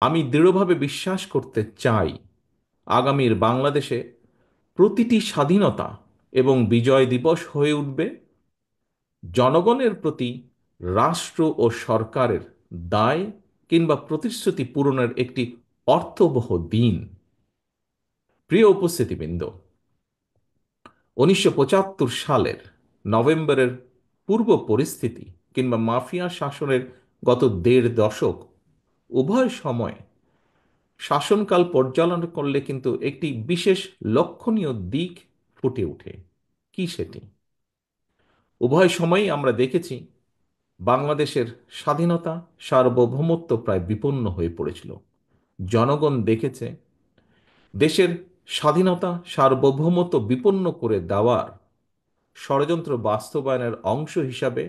আমি দৃঢ়ভাবে বিশ্বাস করতে চাই আগামীর বাংলাদেশে প্রতিটি স্বাধীনতা এবং বিজয় দিবস হয়ে উঠবে জনগণের প্রতি রাষ্ট্র ও সরকারের দায় কিংবা প্রতিশ্রুতি পূরণের একটি অর্থবহ দিন। প্রিয় উপস্থিতিবৃন্দ, 1975 সালের নভেম্বরের পূর্ব পরিস্থিতি কিংবা মাফিয়া শাসনের গত দেড় দশক উভয় সময় শাসনকাল পর্যালোচনা করলে কিন্তু একটি বিশেষ লক্ষণীয় দিক ফুটে ওঠে। কি সেটি? উভয় সময়ই আমরা দেখেছি বাংলাদেশের স্বাধীনতা সার্বভৌমত্ব প্রায় বিপন্ন হয়ে পড়েছিল। জনগণ দেখেছে দেশের স্বাধীনতা সার্বভৌমত্ব বিপন্ন করে দেওয়ার ষড়যন্ত্র বাস্তবায়নের অংশ হিসাবে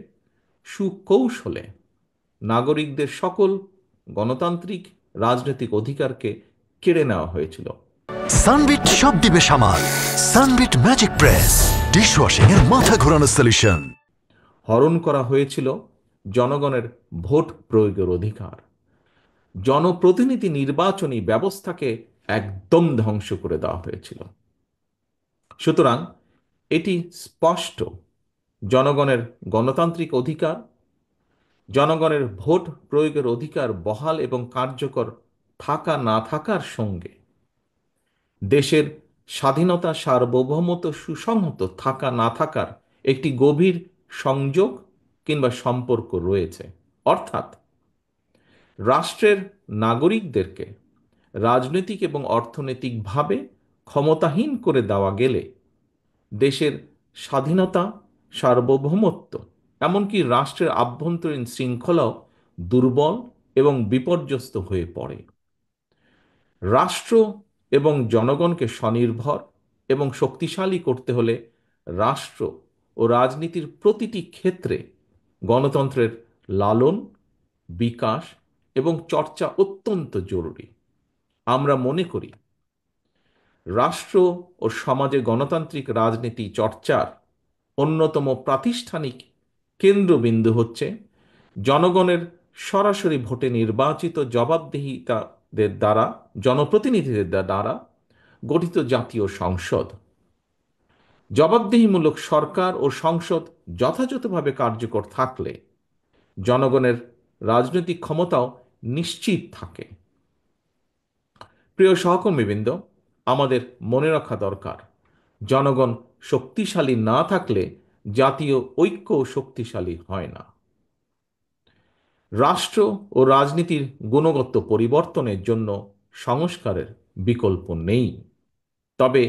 সুকৌশলে নাগরিকদের সকল গণতান্ত্রিক রাজনৈতিক অধিকারকে কেড়ে নেওয়া হয়েছিল। সানবিট সব দিবে সামাল। সানবিট ম্যাজিক প্রেস ডিশওয়াশিং এর মাথা ঘোরানো সলিউশন। হরণ করা হয়েছিল জনগণের ভোট প্রয়োগের অধিকার। জনপ্রতিনিধি নির্বাচনী ব্যবস্থাকে একদম ধ্বংস করে দেওয়া হয়েছিল। সুতরাং এটি স্পষ্ট, জনগণের গণতান্ত্রিক অধিকার, জনগণের ভোট প্রয়োগের অধিকার বহাল এবং কার্যকর থাকা না থাকার সঙ্গে দেশের স্বাধীনতা সার্বভৌমত্ব সুসংহত থাকা না থাকার একটি গভীর সংযোগ কিংবা সম্পর্ক রয়েছে। অর্থাৎ রাষ্ট্রের নাগরিকদেরকে রাজনৈতিক এবং অর্থনৈতিকভাবে ক্ষমতাহীন করে দেওয়া গেলে দেশের স্বাধীনতা সার্বভৌমত্ব এমনকি রাষ্ট্রের আভ্যন্তরীণ শৃঙ্খলাও দুর্বল এবং বিপর্যস্ত হয়ে পড়ে। রাষ্ট্র এবং জনগণকে স্বনির্ভর এবং শক্তিশালী করতে হলে রাষ্ট্র ও রাজনীতির প্রতিটি ক্ষেত্রে গণতন্ত্রের লালন, বিকাশ এবং চর্চা অত্যন্ত জরুরি। আমরা মনে করি রাষ্ট্র ও সমাজে গণতান্ত্রিক রাজনীতি চর্চার অন্যতম প্রাতিষ্ঠানিক কেন্দ্রবিন্দু হচ্ছে জনগণের সরাসরি ভোটে নির্বাচিত জবাবদিহিতাদের দ্বারা, জনপ্রতিনিধিদের দ্বারা গঠিত জাতীয় সংসদ। জবাবদিহিমূলক সরকার ও সংসদ যথাযথভাবে কার্যকর থাকলে জনগণের রাজনৈতিক ক্ষমতাও নিশ্চিত থাকে। প্রিয় সহকর্মীবৃন্দ, আমাদের মনে রাখা দরকার, জনগণ শক্তিশালী না থাকলে জাতীয় ঐক্য শক্তিশালী হয় না। রাষ্ট্র ও রাজনীতির গুণগত পরিবর্তনের জন্য সংস্কারের বিকল্প নেই। তবে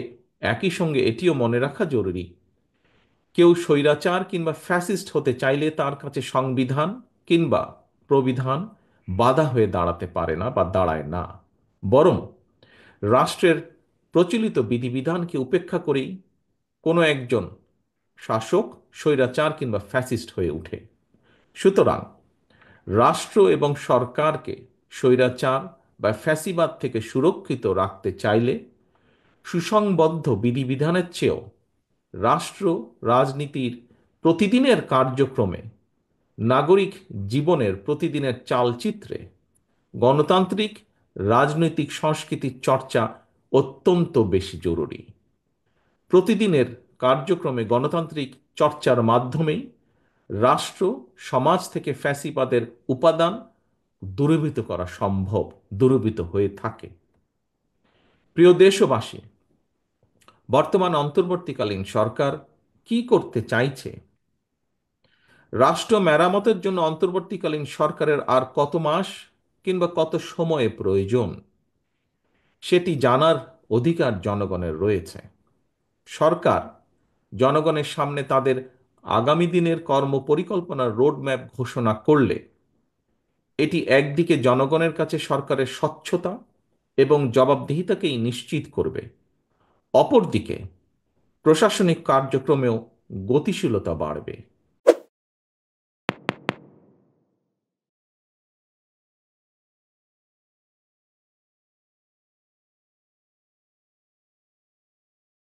একই সঙ্গে এটিও মনে রাখা জরুরি, কেউ স্বৈরাচার কিংবা ফ্যাসিস্ট হতে চাইলে তার কাছে সংবিধান কিংবা প্রবিধান বাধা হয়ে দাঁড়াতে পারে না বা দাঁড়ায় না। বরং রাষ্ট্রের প্রচলিত বিধিবিধানকে উপেক্ষা করেই কোনো একজন শাসক স্বৈরাচার কিংবা ফ্যাসিস্ট হয়ে ওঠে। সুতরাং রাষ্ট্র এবং সরকারকে স্বৈরাচার বা ফ্যাসিবাদ থেকে সুরক্ষিত রাখতে চাইলে সুসংবদ্ধ বিধিবিধানের চেয়েও রাষ্ট্র রাজনীতির প্রতিদিনের কার্যক্রমে, নাগরিক জীবনের প্রতিদিনের চালচিত্রে গণতান্ত্রিক রাজনৈতিক সংস্কৃতির চর্চা অত্যন্ত বেশি জরুরি। প্রতিদিনের কার্যক্রমে গণতান্ত্রিক চর্চার মাধ্যমেই রাষ্ট্র সমাজ থেকে ফ্যাসিবাদের উপাদান দূরীভূত করা সম্ভব, দূরীভূত হয়ে থাকে। প্রিয় দেশবাসী, বর্তমান অন্তর্বর্তীকালীন সরকার কি করতে চাইছে? রাষ্ট্র মেরামতের জন্য অন্তর্বর্তীকালীন সরকারের আর কত মাস কিংবা কত সময়ে প্রয়োজন, সেটি জানার অধিকার জনগণের রয়েছে। সরকার জনগণের সামনে তাদের আগামী দিনের কর্মপরিকল্পনার রোডম্যাপ ঘোষণা করলে এটি একদিকে জনগণের কাছে সরকারের স্বচ্ছতা এবং জবাবদিহিতাকেই নিশ্চিত করবে, অপরদিকে প্রশাসনিক কার্যক্রমেও গতিশীলতা বাড়বে।